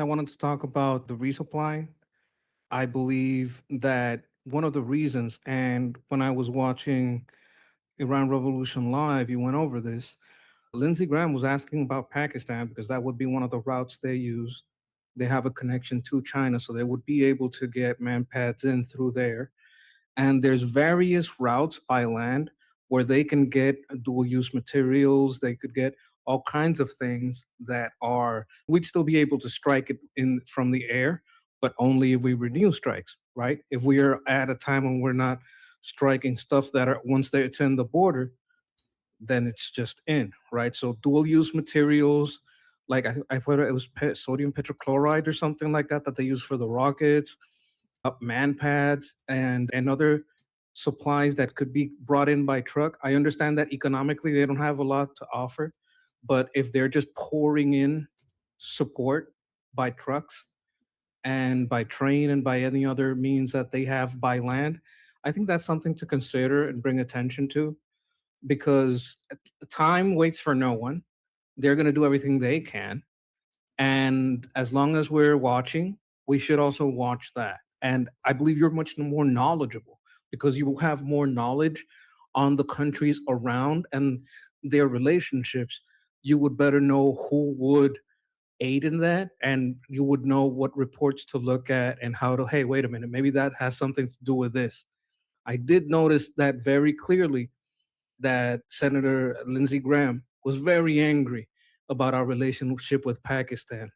I wanted to talk about the resupply. I believe that one of the reasons, and when I was watching Iran Revolution Live, you went over this. Lindsey Graham was asking about Pakistan because that would be one of the routes they use. They have a connection to China, so they would be able to get manpads in through there. And there's various routes by land where they can get dual use materials. They could get all kinds of things that are we'd still be able to strike it in from the air, but only if we renew strikes, right? If we are at a time when we're not striking stuff that are once they attend the border, then it's just in, right? So dual use materials, like I thought it was sodium petrochloride or something like that they use for the rockets, man pads, and other supplies that could be brought in by truck. I understand that economically they don't have a lot to offer, but if they're just pouring in support by trucks and by train and by any other means that they have by land, I think that's something to consider and bring attention to because time waits for no one. They're going to do everything they can. And as long as we're watching, we should also watch that. And I believe you're much more knowledgeable because you have more knowledge on the countries around and their relationships. You would better know who would aid in that, and you would know what reports to look at and how to, hey, wait a minute, maybe that has something to do with this. I did notice that very clearly that Senator Lindsey Graham was very angry about our relationship with Pakistan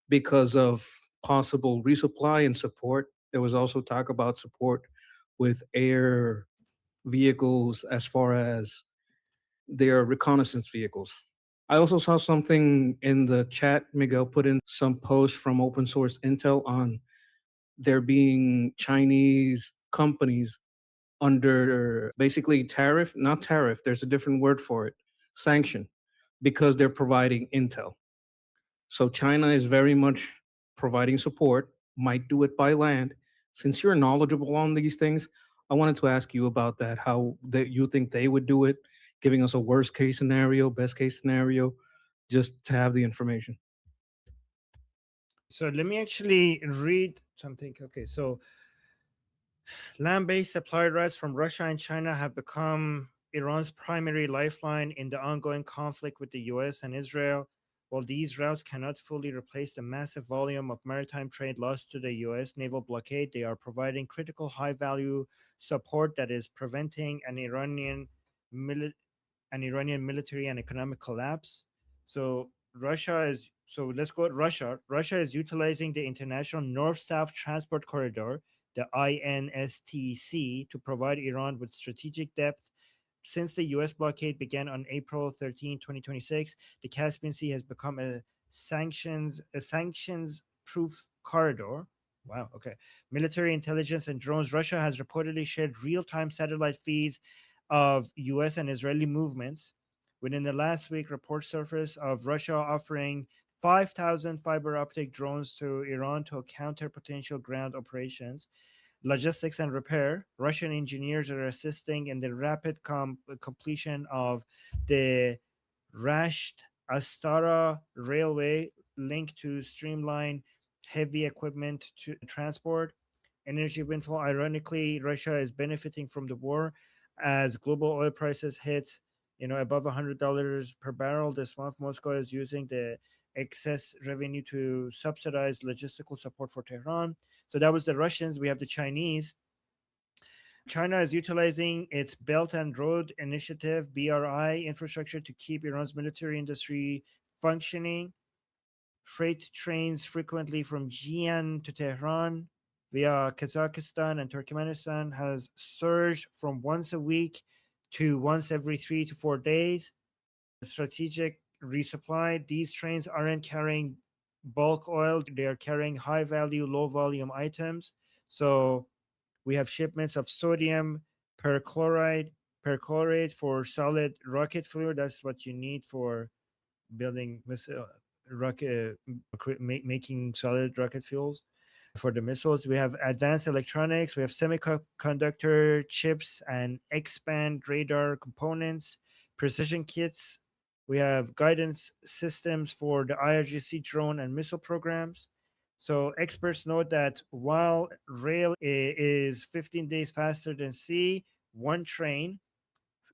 because of possible resupply and support. There was also talk about support with air vehicles as far as their reconnaissance vehicles. I also saw something in the chat. Miguel put in some posts from open source intel on there being Chinese companies under basically tariff, not tariff, there's a different word for it, sanction, because they're providing intel. So China is very much providing support, might do it by land. Since you're knowledgeable on these things, I wanted to ask you about that, how that you think they would do it, giving us a worst case scenario, best case scenario, just to have the information. So let me actually read something. Okay, so land-based supply routes from Russia and China have become Iran's primary lifeline in the ongoing conflict with the US and Israel. While these routes cannot fully replace the massive volume of maritime trade lost to the US naval blockade, they are providing critical high-value support that is preventing mili- an Iranian military and economic collapse. So let's go at Russia. Russia is utilizing the International North-South Transport Corridor, the INSTC, to provide Iran with strategic depth. Since the US blockade began on April 13, 2026, the Caspian Sea has become a sanctions-proof corridor. Wow, okay. Military intelligence and drones. Russia has reportedly shared real-time satellite feeds of US and Israeli movements. Within the last week, reports surfaced of Russia offering 5,000 fiber optic drones to Iran to counter potential ground operations. Logistics and repair. Russian engineers are assisting in the rapid completion of the Rasht Astara railway link to streamline heavy equipment to transport. Energy windfall. Ironically, Russia is benefiting from the war as global oil prices hit, above $100 per barrel this month. Moscow is using the excess revenue to subsidize logistical support for Tehran. So that was the Russians. We have the Chinese. China is utilizing its Belt and Road Initiative (BRI) infrastructure to keep Iran's military industry functioning. Freight trains frequently from Xi'an to Tehran via Kazakhstan and Turkmenistan has surged from once a week to once every 3 to 4 days. Strategic resupply. These trains aren't carrying bulk oil, they are carrying high value, low volume items. So we have shipments of sodium perchlorate for solid rocket fuel. That's what you need for building missile rocket, making solid rocket fuels for the missiles. We have advanced electronics. We have semiconductor chips and expand radar components, precision kits. We have guidance systems for the IRGC drone and missile programs. So experts note that while rail is 15 days faster than sea, one train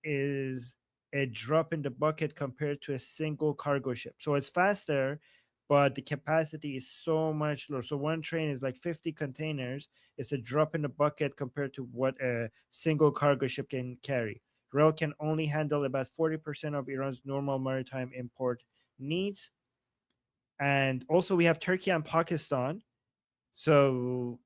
is a drop in the bucket compared to a single cargo ship. So it's faster, but the capacity is so much lower. So one train is like 50 containers. It's a drop in the bucket compared to what a single cargo ship can carry. Rail can only handle about 40% of Iran's normal maritime import needs. And also, we have Turkey and Pakistan. So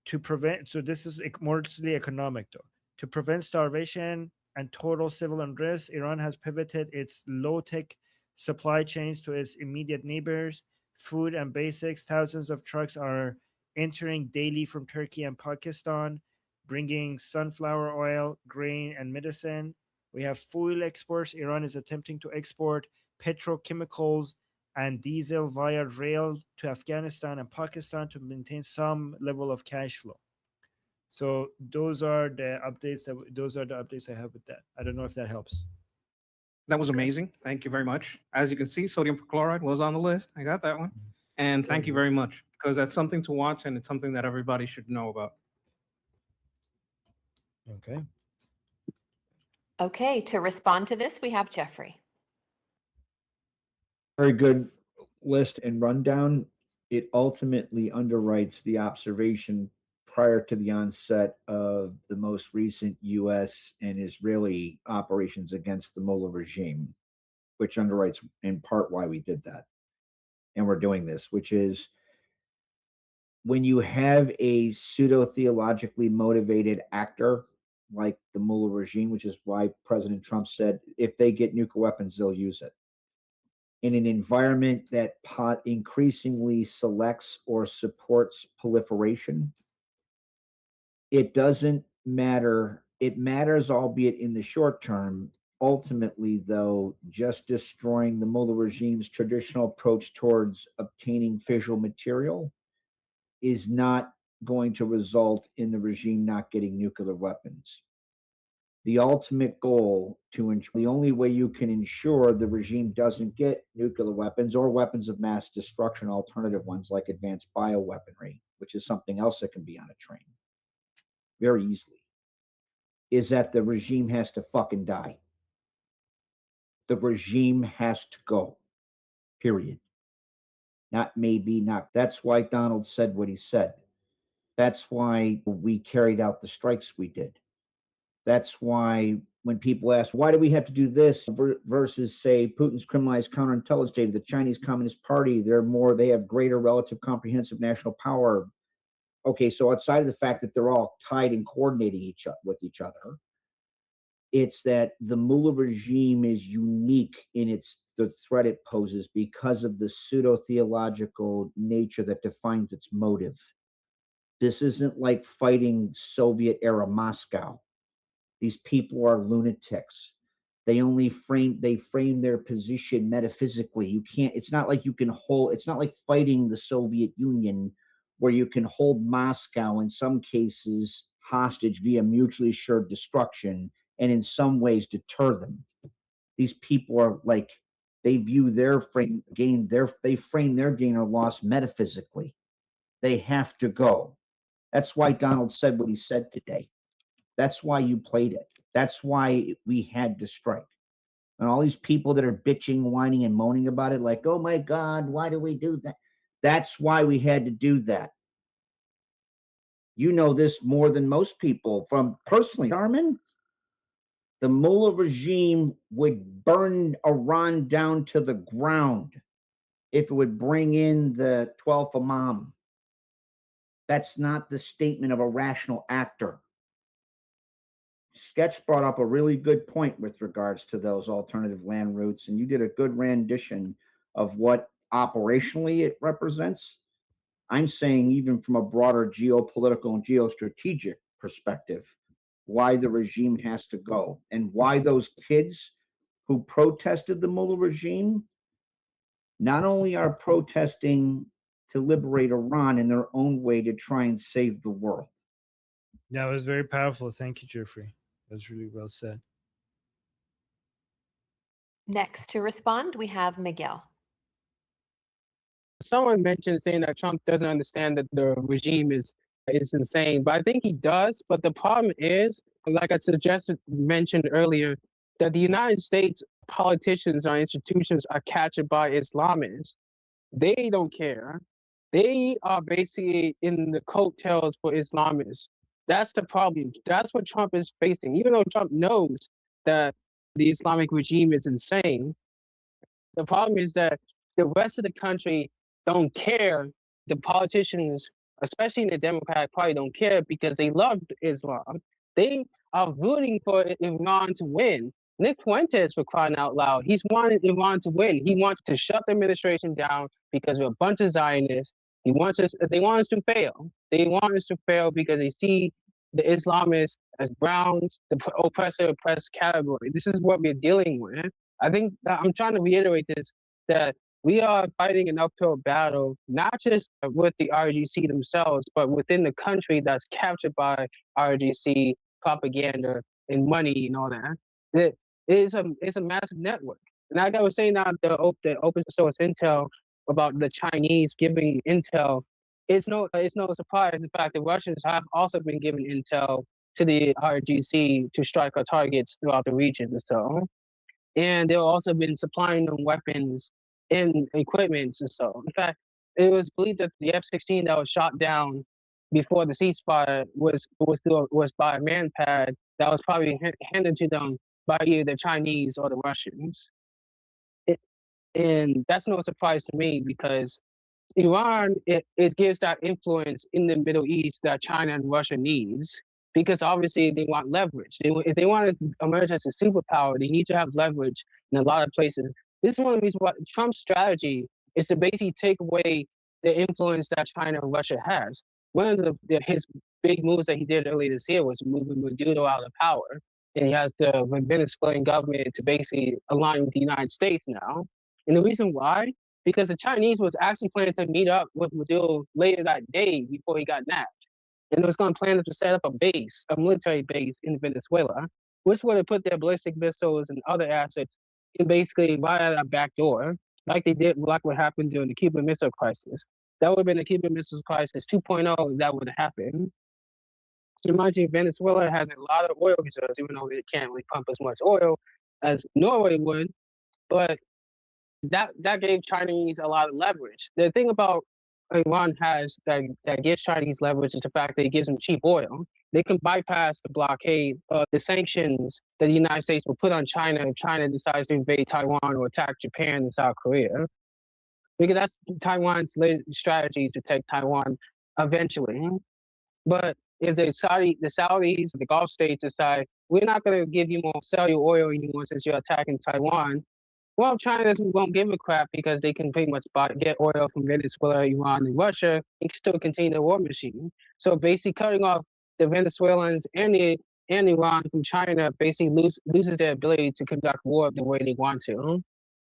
so this is mostly economic though. To prevent starvation and total civil unrest, Iran has pivoted its low-tech supply chains to its immediate neighbors. Food and basics, thousands of trucks are entering daily from Turkey and Pakistan, bringing sunflower oil, grain, and medicine. We have fuel exports. Iran is attempting to export petrochemicals and diesel via rail to Afghanistan and Pakistan to maintain some level of cash flow. So those are the updates I have with that. I don't know if that helps. That was Okay. amazing. Thank you very much. As you can see, sodium perchloride was on the list. I got that one. And Very thank you good. very much because that's something to watch and it's something that everybody should know about. Okay. Okay, to respond to this, we have Jeffrey. Very good list and rundown. It ultimately underwrites the observation prior to the onset of the most recent US and Israeli operations against the Mullah regime, which underwrites in part why we did that. And we're doing this, which is when you have a pseudo-theologically motivated actor like the Mullah regime, which is why President Trump said if they get nuclear weapons, they'll use it in an environment that increasingly selects or supports proliferation, it doesn't matter. It matters, albeit in the short term. Ultimately, though, just destroying the Mullah regime's traditional approach towards obtaining fissile material is not going to result in the regime not getting nuclear weapons. The ultimate goal to ensure the only way you can ensure the regime doesn't get nuclear weapons or weapons of mass destruction, alternative ones like advanced bioweaponry, which is something else that can be on a train very easily, is that the regime has to fucking die. The regime has to go, period. Not maybe, not. That's why Donald said what he said. That's why we carried out the strikes we did. That's why when people ask, why do we have to do this versus, say, Putin's criminalized counterintelligence data, the Chinese Communist Party, they have greater relative comprehensive national power. Okay, so outside of the fact that they're all tied and coordinating with each other, it's that the Mullah regime is unique in the threat it poses because of the pseudo-theological nature that defines its motive. This isn't like fighting Soviet era Moscow. These people are lunatics. They frame their position metaphysically. It's not like it's not like fighting the Soviet Union where you can hold Moscow in some cases hostage via mutually assured destruction and in some ways deter them. These people are like, they view they frame their gain or loss metaphysically. They have to go. That's why Donald said what he said today. That's why you played it. That's why we had to strike. And all these people that are bitching, whining, and moaning about it, like, oh my God, why do we do that? That's why we had to do that. You know this more than most people from personally, Armin. The Mullah regime would burn Iran down to the ground if it would bring in the 12th Imam. That's not the statement of a rational actor. Sketch brought up a really good point with regards to those alternative land routes, and you did a good rendition of what operationally it represents. I'm saying, even from a broader geopolitical and geostrategic perspective, why the regime has to go and why those kids who protested the Mullah regime not only are protesting to liberate Iran in their own way to try and save the world. Yeah, it was very powerful. Thank you, Jeffrey. That was really well said. Next to respond, we have Miguel. Someone mentioned saying that Trump doesn't understand that the regime is insane, but I think he does. But the problem is, like I suggested mentioned earlier, that the United States politicians or institutions are captured by Islamists. They don't care. They are basically in the coattails for Islamists. That's the problem. That's what Trump is facing. Even though Trump knows that the Islamic regime is insane, the problem is that the rest of the country don't care. The politicians, especially in the Democratic Party, don't care because they love Islam. They are rooting for Iran to win. Nick Fuentes, for crying out loud, he's wanted Iran to win. He wants to shut the administration down because we're a bunch of Zionists. He wants us. They want us to fail. They want us to fail because they see the Islamists as Browns, the oppressor-oppressed category. This is what we're dealing with. I think that I'm trying to reiterate this, that we are fighting an uphill battle, not just with the RGC themselves, but within the country that's captured by RGC propaganda and money and all that. It's a massive network. And like I was saying now, the open source intel about the Chinese giving intel, it's no surprise. In fact, the Russians have also been given intel to the RGC to strike our targets throughout the region. So, and they've also been supplying them weapons and equipment. And so, in fact, it was believed that the F-16 that was shot down before the ceasefire was by a manpad that was probably handed to them by either the Chinese or the Russians. And that's no surprise to me because Iran, it gives that influence in the Middle East that China and Russia needs because obviously they want leverage. If they want to emerge as a superpower, they need to have leverage in a lot of places. This is one of the reasons why Trump's strategy is to basically take away the influence that China and Russia has. One of his big moves that he did earlier this year was moving Maduro out of power. And he has the Venezuelan government to basically align with the United States now. And the reason why, because the Chinese was actually planning to meet up with Maduro later that day before he got nabbed. And it was going to plan to set up a military base in Venezuela, which would have put their ballistic missiles and other assets in basically right out that back door, like what happened during the Cuban Missile Crisis. That would have been the Cuban Missile Crisis 2.0 if that would have happened. Mind you, Venezuela has a lot of oil reserves, even though they can't really pump as much oil as Norway would. But that gave Chinese a lot of leverage. The thing about Iran has that gives Chinese leverage is the fact that it gives them cheap oil. They can bypass the blockade, the sanctions that the United States will put on China if China decides to invade Taiwan or attack Japan and South Korea. Because that's Taiwan's strategy to take Taiwan eventually. But if the Saudis, the Gulf states decide, we're not going to give you more, sell you oil anymore since you're attacking Taiwan, well, China won't give a crap because they can pretty much get oil from Venezuela, Iran, and Russia and still continue the war machine. So basically cutting off the Venezuelans and Iran from China basically loses their ability to conduct war the way they want to.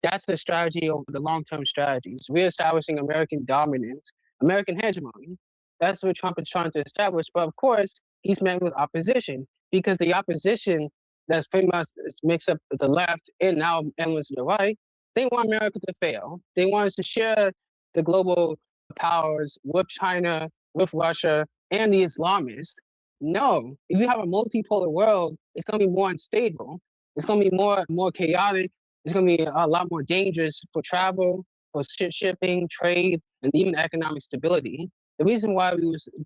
That's the strategy over the long-term strategies, reestablishing American dominance, American hegemony. That's what Trump is trying to establish. But of course, he's met with opposition because the opposition that's pretty much makes up the left and now elements of the right, they want America to fail. They want us to share the global powers with China, with Russia, and the Islamists. No, if you have a multipolar world, it's going to be more unstable. It's going to be more chaotic. It's going to be a lot more dangerous for travel, for shipping, trade, and even economic stability. The reason why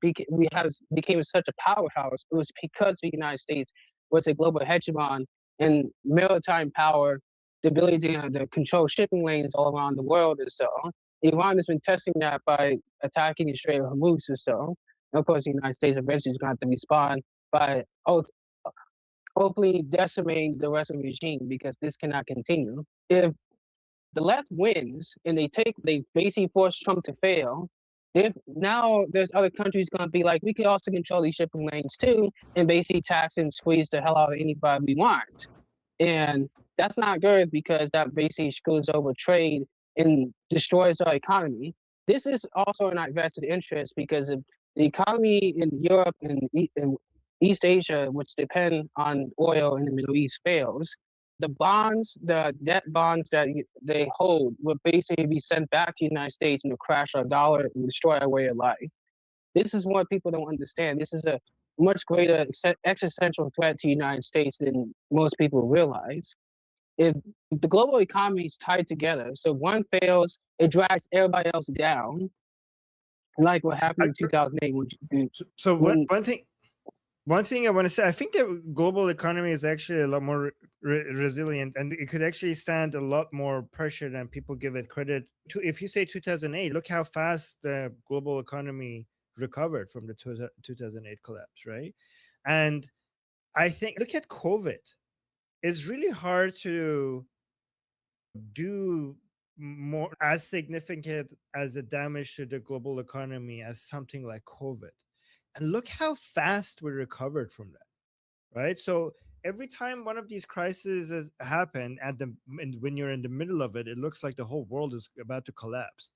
became such a powerhouse it was because the United States was a global hegemon and maritime power, the ability to control shipping lanes all around the world or so. Iran has been testing that by attacking the Strait of Hormuz or so. And of course, the United States eventually is going to have to respond by hopefully decimating the rest of the regime because this cannot continue. If the left wins and they basically force Trump to fail, if now there's other countries going to be like, we can also control these shipping lanes too, and basically tax and squeeze the hell out of anybody we want. And that's not good because that basically screws over trade and destroys our economy. This is also in our vested interest because if the economy in Europe and East Asia, which depend on oil in the Middle East, fails, the bonds, the debt bonds that they hold would basically be sent back to the United States and to crash our dollar and destroy our way of life. This is what people don't understand. This is a much greater existential threat to the United States than most people realize. If the global economy is tied together, so one fails, it drags everybody else down, like what happened in 2008. So when one thing I want to say, I think the global economy is actually a lot more resilient, and it could actually stand a lot more pressure than people give it credit to. If you say 2008, look how fast the global economy recovered from the 2008 collapse, right? And I think, look at COVID. It's really hard to do more as significant as the damage to the global economy as something like COVID. And look how fast we recovered from that, right? So every time one of these crises has happened and when you're in the middle of it, it looks like the whole world is about to collapse.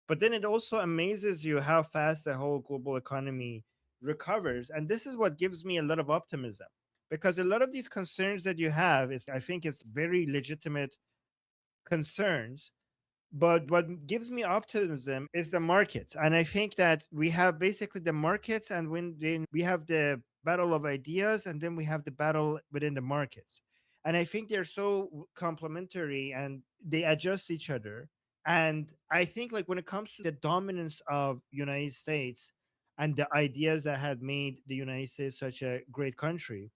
But then it also amazes you how fast the whole global economy recovers. And this is what gives me a lot of optimism, because a lot of these concerns that you have is, I think, it's very legitimate concerns. But what gives me optimism is the markets. And I think that we have basically the markets, and then we have the battle of ideas, and then we have the battle within the markets. And I think they're so complementary and they adjust each other. And I think, like, when it comes to the dominance of United States and the ideas that had made the United States such a great country,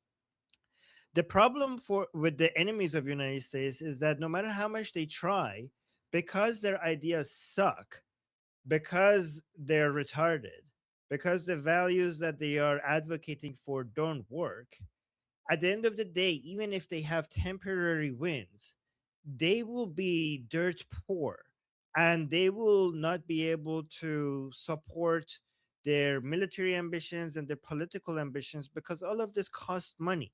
the problem with the enemies of United States is that no matter how much they try, because their ideas suck, because they're retarded, because the values that they are advocating for don't work, at the end of the day, even if they have temporary wins, they will be dirt poor, and they will not be able to support their military ambitions and their political ambitions, because all of this costs money.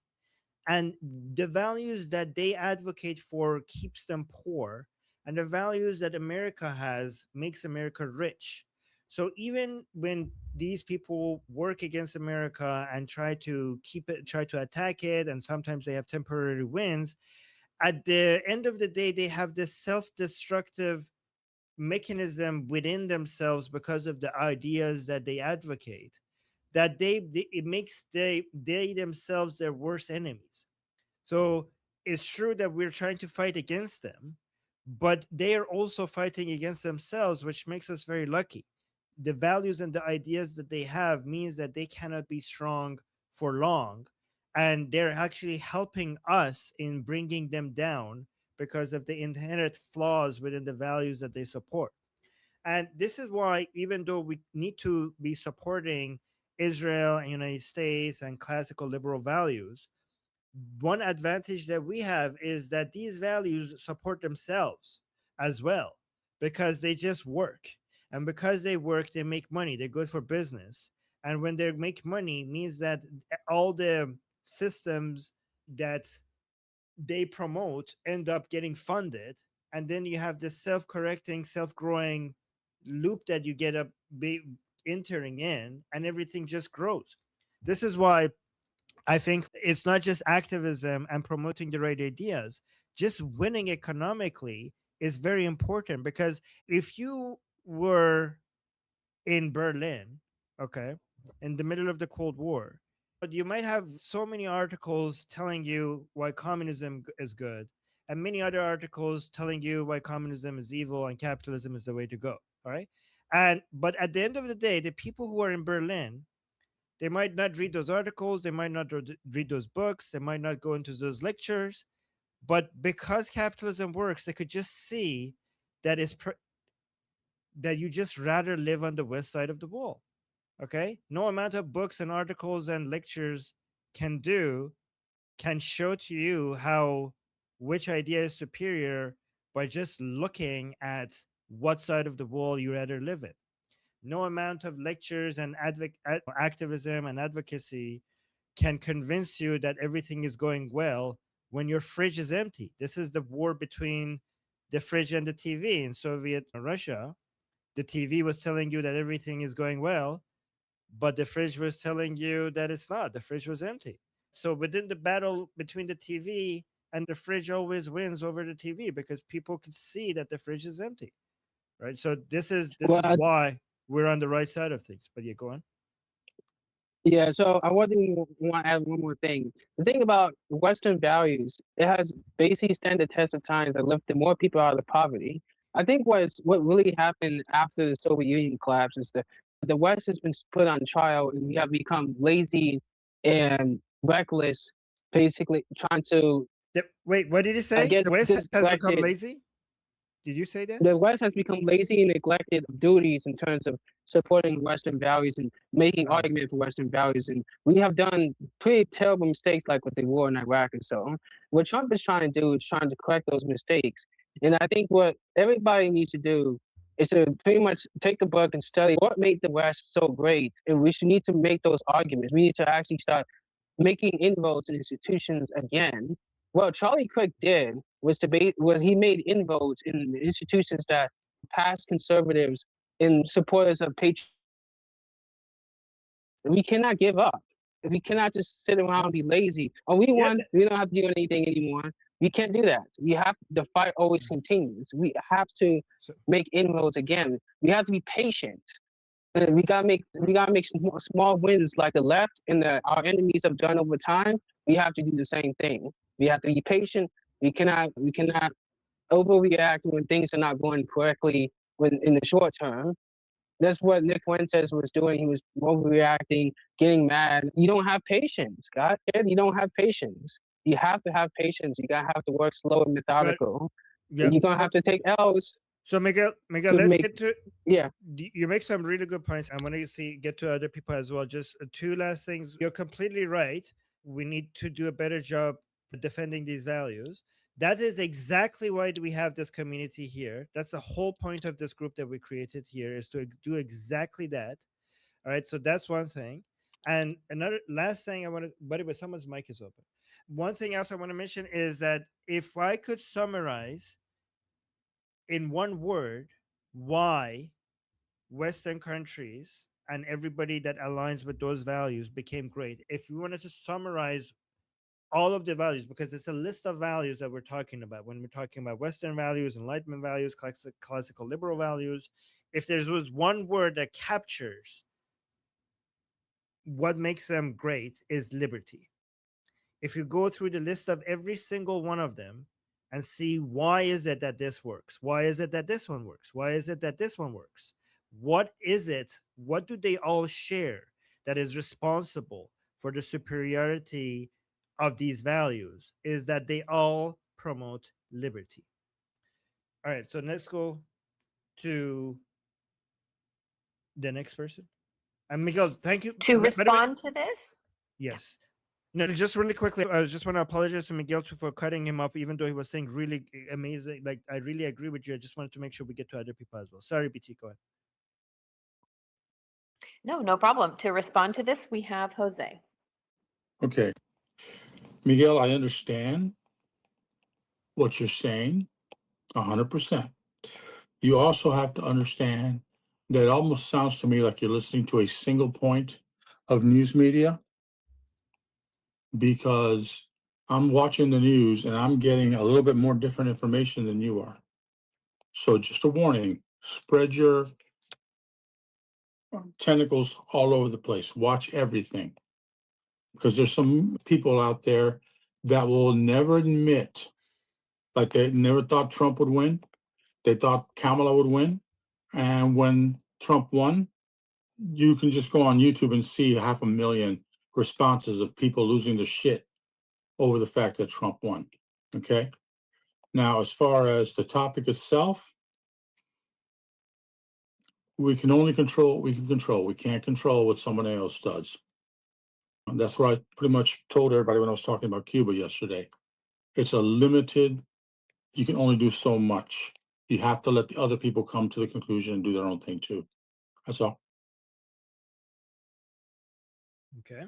And the values that they advocate for keeps them poor, and the values that America has makes America rich. So even when these people work against America and try to attack it, and sometimes they have temporary wins, at the end of the day, they have this self-destructive mechanism within themselves because of the ideas that they advocate, that it makes they themselves their worst enemies. So it's true that we're trying to fight against them, but they are also fighting against themselves, which makes us very lucky. The values and the ideas that they have means that they cannot be strong for long, and they're actually helping us in bringing them down because of the inherent flaws within the values that they support. And this is why, even though we need to be supporting Israel and United States and classical liberal values, one advantage that we have is that these values support themselves as well, because they just work. And because they work, they make money, they're good for business. And when they make money, means that all the systems that they promote end up getting funded. And then you have this self-correcting, self-growing loop that you get up entering in, and everything just grows. This is why I think it's not just activism and promoting the right ideas. Just winning economically is very important, because if you were in Berlin, okay, in the middle of the Cold War, but you might have so many articles telling you why communism is good, and many other articles telling you why communism is evil and capitalism is the way to go. All right. But at the end of the day, the people who are in Berlin, they might not read those articles, they might not read those books, they might not go into those lectures, but because capitalism works, they could just see that that you just rather live on the west side of the wall. Okay, no amount of books and articles and lectures can show to you which idea is superior by just looking at what side of the wall you rather live in. No amount of lectures and activism and advocacy can convince you that everything is going well when your fridge is empty. This is the war between the fridge and the TV. In Soviet Russia, the TV was telling you that everything is going well, but the fridge was telling you that it's not. The fridge was empty. So within the battle between the TV and the fridge always wins over the TV because people can see that the fridge is empty, right? So this is why we're on the right side of things. But yeah, go on. Yeah, so I want to add one more thing. The thing about Western values, it has basically stand the test of time that lifted more people out of poverty. I think what really happened after the Soviet Union collapse is that the West has been put on trial and we have become lazy and reckless, basically trying to Wait, what did you say? get The West has become disconnected. lazy? Did you say that? The West has become lazy and neglected of duties in terms of supporting Western values and making argument for Western values. And we have done pretty terrible mistakes like with the war in Iraq and so on. What Trump is trying to do is trying to correct those mistakes. And I think what everybody needs to do is to pretty much take a book and study what made the West so great. And we should need to make those arguments. We need to actually start making inroads in institutions again. What Charlie Kirk did was he made inroads in the institutions that past conservatives and supporters of patriotism. We cannot give up. We cannot just sit around and be lazy. Oh, we won. We don't have to do anything anymore. We can't do that. The fight always continues. We have to make inroads again. We have to be patient. We gotta make small wins like the left and our enemies have done over time. We have to do the same thing. We have to be patient. We cannot overreact when things are not going correctly in the short term. That's what Nick Fuentes was doing. He was overreacting, getting mad. You don't have patience, God. You don't have patience. You have to have patience. You gotta have to work slow and methodical. You're gonna have to take L's. So Miguel, let's get to yeah. You make some really good points. I'm gonna get to other people as well. Just two last things. You're completely right. We need to do a better job defending these values. That is exactly why we have this community here. That's the whole point of this group that we created here, is to do exactly that. All right. So that's one thing. And another last thing I want to, by the way, someone's mic is open. One thing else I want to mention is that if I could summarize in one word why Western countries and everybody that aligns with those values became great, if we wanted to summarize all of the values, because it's a list of values that we're talking about when we're talking about Western values, Enlightenment values, classical liberal values, if there was one word that captures what makes them great, is liberty. If you go through the list of every single one of them and see why is it that this works, why is it that this one works, why is it that this one works, what is it, what do they all share that is responsible for the superiority of these values, is that they all promote liberty. All right, so let's go to the next person. And Miguel, thank you. To respond to this? Yes. No, just really quickly, I just want to apologize to Miguel for cutting him off, even though he was saying really amazing. Like, I really agree with you. I just wanted to make sure we get to other people as well. Sorry, BT, go ahead. No problem. To respond to this, we have Jose. Okay. Miguel, I understand what you're saying 100%. You also have to understand that it almost sounds to me like you're listening to a single point of news media, because I'm watching the news and I'm getting a little bit more different information than you are. So just a warning, spread your tentacles all over the place. Watch everything, because there's some people out there that will never admit, like they never thought Trump would win. They thought Kamala would win. And when Trump won, you can just go on YouTube and see 500,000 responses of people losing their shit over the fact that Trump won. Okay. Now, as far as the topic itself, we can only control what we can control. We can't control what someone else does. And that's what I pretty much told everybody when I was talking about Cuba yesterday. It's a limited, you can only do so much. You have to let the other people come to the conclusion and do their own thing too. That's all. Okay.